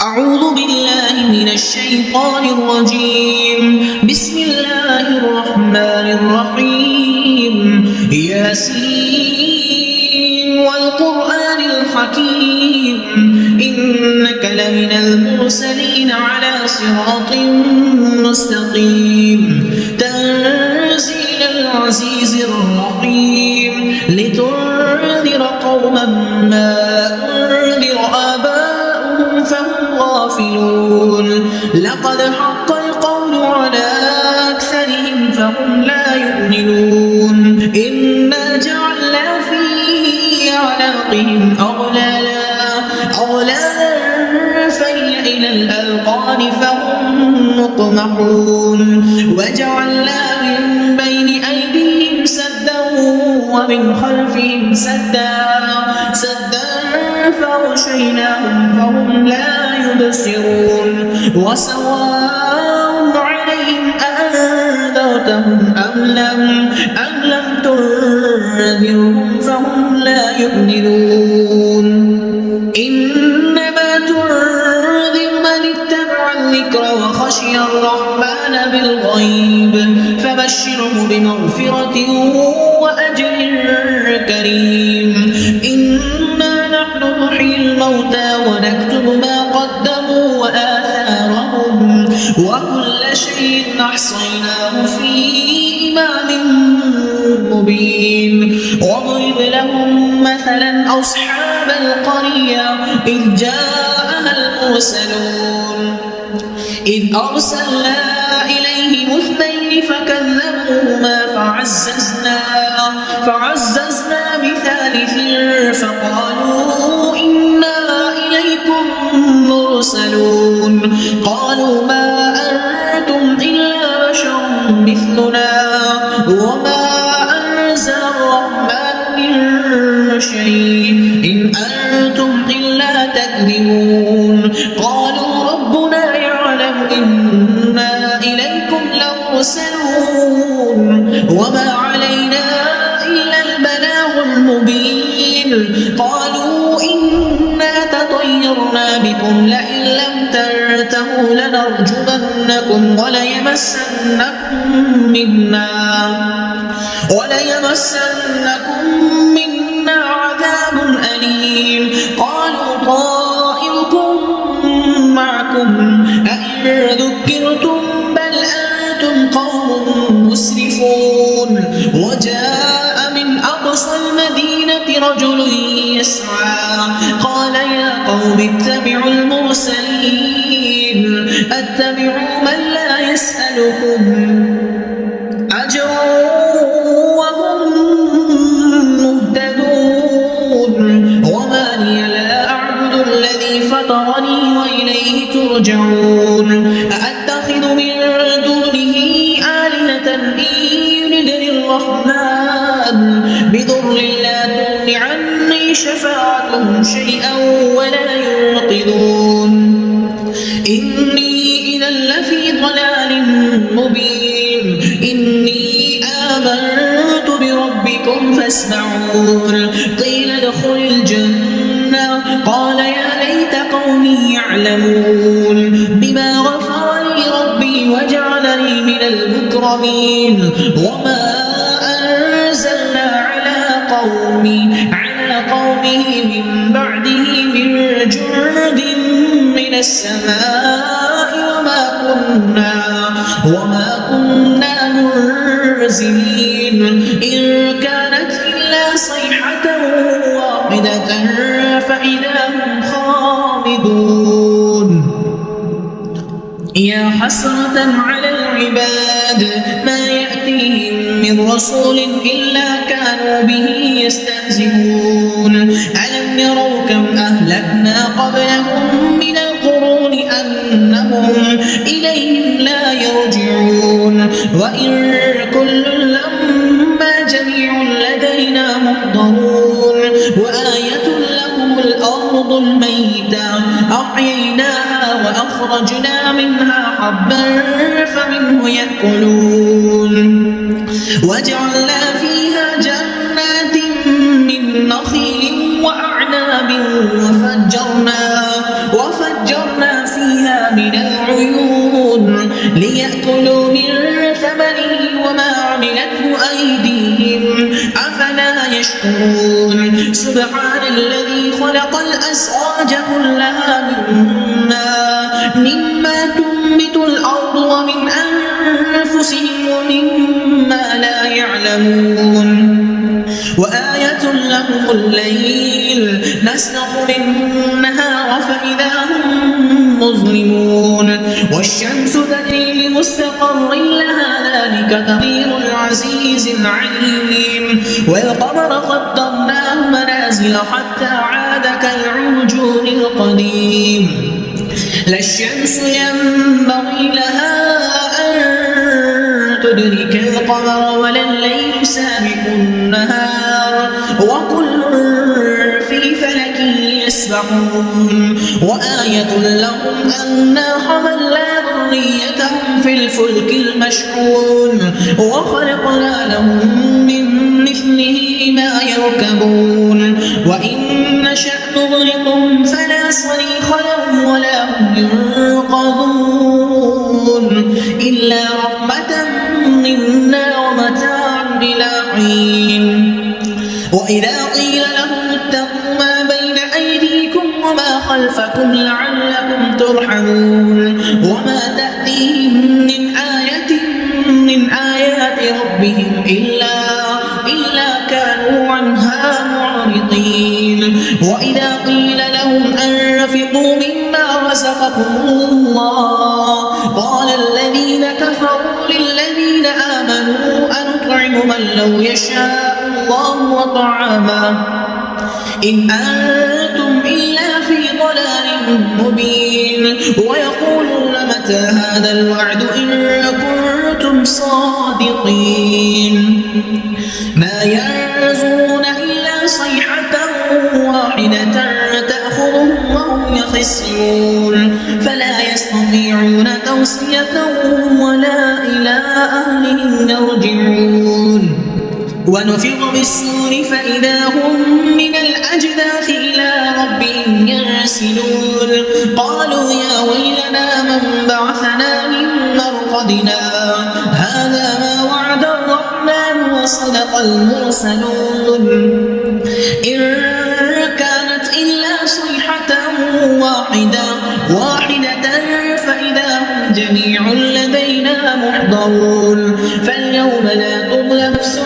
أعوذ بالله من الشيطان الرجيم. بسم الله الرحمن الرحيم. ياسين والقرآن الحكيم إنك لمن المرسلين على صراط مستقيم تنزيل العزيز الرحيم لتنذر قوما ما أنذر آباؤهم فهم غافلون. لقد حق القول على أكثرهم فهم لا يؤمنون. إنا جعلنا في أعناقهم أغلالا فهي إلى الأذقان فهم مقمحون. وجعلنا من بين أيديهم سدا ومن خلفهم سدا فغشيناهم فهم لا يبصرون. وسواء عليهم أنذرتهم أم لم تنذرهم فهم لا يؤمنون. إنما تنذر من اتبع الذكر وخشي الرحمن بالغيب فبشره بمغفرة وأجر كريم. إنا نحن نحيي الموتى ونكتب ما قدموا وآثارهم وكل شيء أحصيناه في إمام مبين. واضرب لهم مثلا أصحاب القرية إذ جاءها المرسلون إذ أرسلنا إليهم اثنين فكذبوهما فعززنا بثالث فقالوا إنا إليكم مرسلون. قالوا ما أنتم إلا بشر مثلنا وما أنزل الرحمن من شيء إن أنتم إلا تكذبون. قالوا ربنا يعلم إنا إليكم لمرسلون وما علينا إلا البلاغ المبين. قالوا إنا تطيرنا بكم لئن لم تنتهوا لنرجمنكم وليمسنكم منا عذاب أليم. قالوا طائركم معكم أئن ذكرتم بل أنتم قوم مسرفون. وجاء من أقصى المدينة رجل يسعى قال يا قوم اتبعوا المرسلين اتبعوا من لا يسألكم أجرا وهم مهتدون. وما لي لا أعبد الذي فطرني وإليه ترجعون. أأتخذ من دونه آلهة إن يردني الرحمن بضر لا تغن عني شفاعتهم شيئا ولا ينقذون. إني إذا لفي ضلال مبين. إني آمنت بربكم فاسمعون. قيل ادخل الجنة قال يا ليت قومي يعلمون بما غفر لي ربي وجعلني من المكرمين. وما أنزلنا على قومه من بعده من جند من السماء وما كنا منزلين. إن كانت إلا صيحة واحدة فإذا هم خامدون. يا حسرة على العباد ما يأتيهم من رسول إلا كانوا به يستهزئون. ألم يروا كم أهلكنا قبلهم من القرون أنهم إليهم لا يرجعون. وإن كل لما جميع لدينا محضرون. وآية لهم الأرض الميتة أحييناها وأخرجنا منها حبا فمنه يأكلون. وجعلنا فيها جنات من نخيل وأعناب وفجرنا من العيون ليأكلوا من ثمره وما عملته أيديهم أفلا يشكرون سبحان الذي خلق الأزواج كلها مما تنبت الأرض ومن أنفسهم ومما لا يعلمون وآية لهم الليل نسلخ منه النهار فإذا هم مظلمون والشمس تجري لمستقر لها ذلك تقدير العزيز العليم والقمر قدرناه منازل حتى عاد كالعرجون القديم لا الشمس ينبغي لها أن تدرك القمر ولا الليل سابق النهار وكل في فلك يسبحون وآية لهم أنا حملنا ذريتهم في الفلك المشحون وخلقنا لهم من مثله ما يركبون وإن نشأ نغرقهم فلا صريخ لهم ولا هم ينقذون إلا رحمة منا ومتاعا إلى حين وإذا قيل لهم اتقوا ما بين أيديكم وما خلفكم لعلكم ترحمون وما تأتيهم من آية من آيات ربهم إلا كانوا عنها معرضين وإذا قيل لهم أنفقوا مما رزقكم الله قال الذين كفروا للذين آمنوا أنطعم من لو يشاء الله وطعامه إن أنتم إلا في ضلال مبين ويقولون متى هذا الوعد إن كنتم صادقين ما ينظرون إلا صيحة واحدة تأخذهم وهم يخسرون فلا يستطيعون توصية ولا إلى أهلهم يرجعون ونفخ بالصور فإذا هم من الأجداث إلى ربهم ينسلون قالوا يا ويلنا من بعثنا من مرقدنا هذا ما وعد الرحمن وصدق المرسلون إن كانت إلا صيحة واحدة فإذا هم جميع لدينا محضرون فاليوم لا تظلم نفس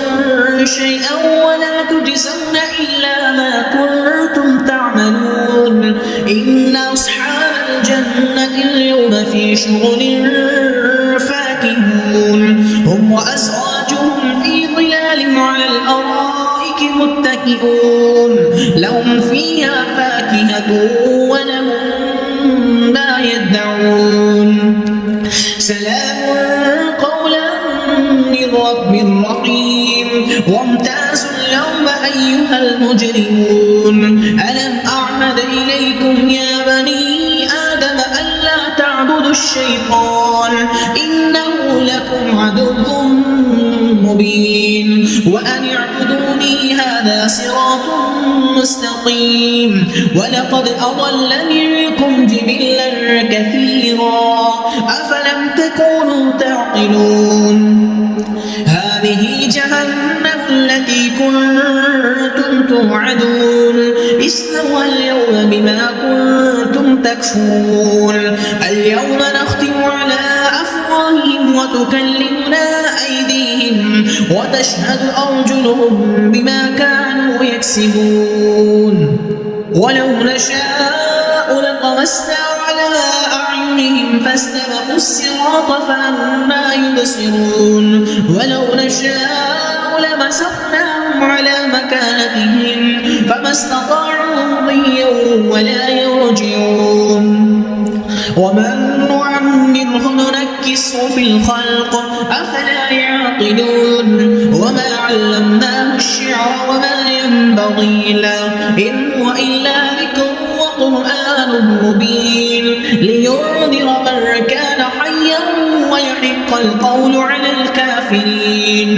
شيئا ولا تجزون إلا ما كنتم تعملون إن أصحاب الجنة اليوم في شغل فاكهون هم وأزواجهم في ظلال على الأرائك متكئون لهم فيها فاكهة ولهم ما يدعون سلام قولا من رب رحيم وامتازوا اليوم أيها المجرمون ألم أعهد إليكم يا بني آدم ألا تعبدوا الشيطان إنه لكم عدو مبين وأن اعبدوني هذا صراط مستقيم ولقد أضل منكم جبلا كثيرا أفلم تكونوا تعقلون هذه جهنم التي كنتم توعدون اصلوها اليوم بما كنتم تكفرون اليوم نختم على أفواههم وتكلمنا أيديهم وتشهد أرجلهم بما كانوا يكسبون ولو نشاء لطمسنا على أعينهم فاستبقوا الصراط فأنى يبصرون ولو نشاء لمسخناهم على مكانتهم فما استطاعوا مضيا ولا يرجعون ومن نعمره ننكسه في الخلق أفلا يعقلون وما علمناه الشعر وما ينبغي له إن هو إلا ذكر وقرآن مبين لينذر من كان حيا ويحق القول على الكافرين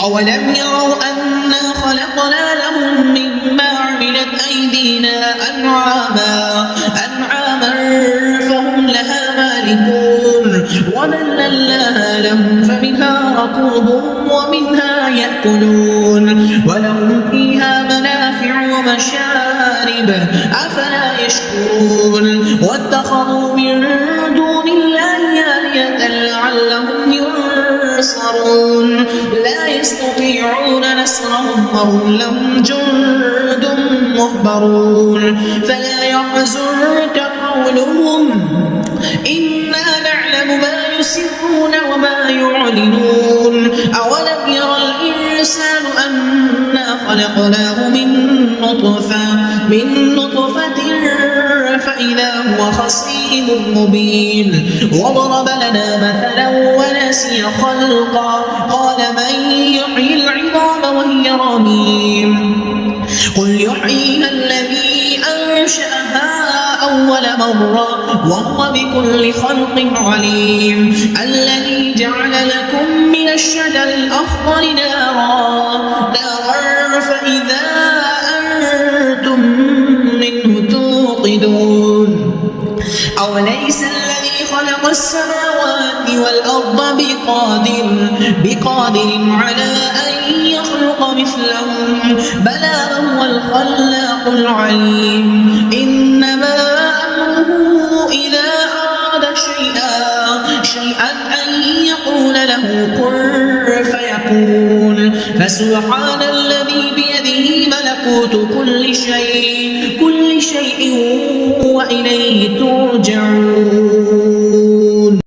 أولم يروا أنا خلقنا لهم مما عملت أيدينا أنعاما فهم لها مالكون وذللناها لهم فمنها ركوبهم ومنها يأكلون ولهم فيها منافع ومشارب أفلا يشكرون واتخذوا من دون الله آلهة لعلهم ينصرون لا يستطيعون نصرهم وهم لهم جند مهضرون فلا يحزنك قولهم إنا نعلم ما يسرون وما يعلنون أولم يرى الإنسان أنا خلقناه من نطفة فإذا هو خصيم مبين وضرب لنا مثلا ونسي خلقا قال من يحيي العظام وهي رميم قل يحييها الذي أنشأها أول مرة وهو بكل خلق عليم الذي جعل لكم من الشجر الأخضر نارا فإذا أنتم منه توقدون أوليس الذي خلق السماوات والأرض بقادر على أن يخلق مثلهم بلى هو الخلاق العليم إنما أمره إذا أراد شيئا أن يقول له كن فيكون فسبحان الذي بيده ملكوت كل شيء وإليه ترجعون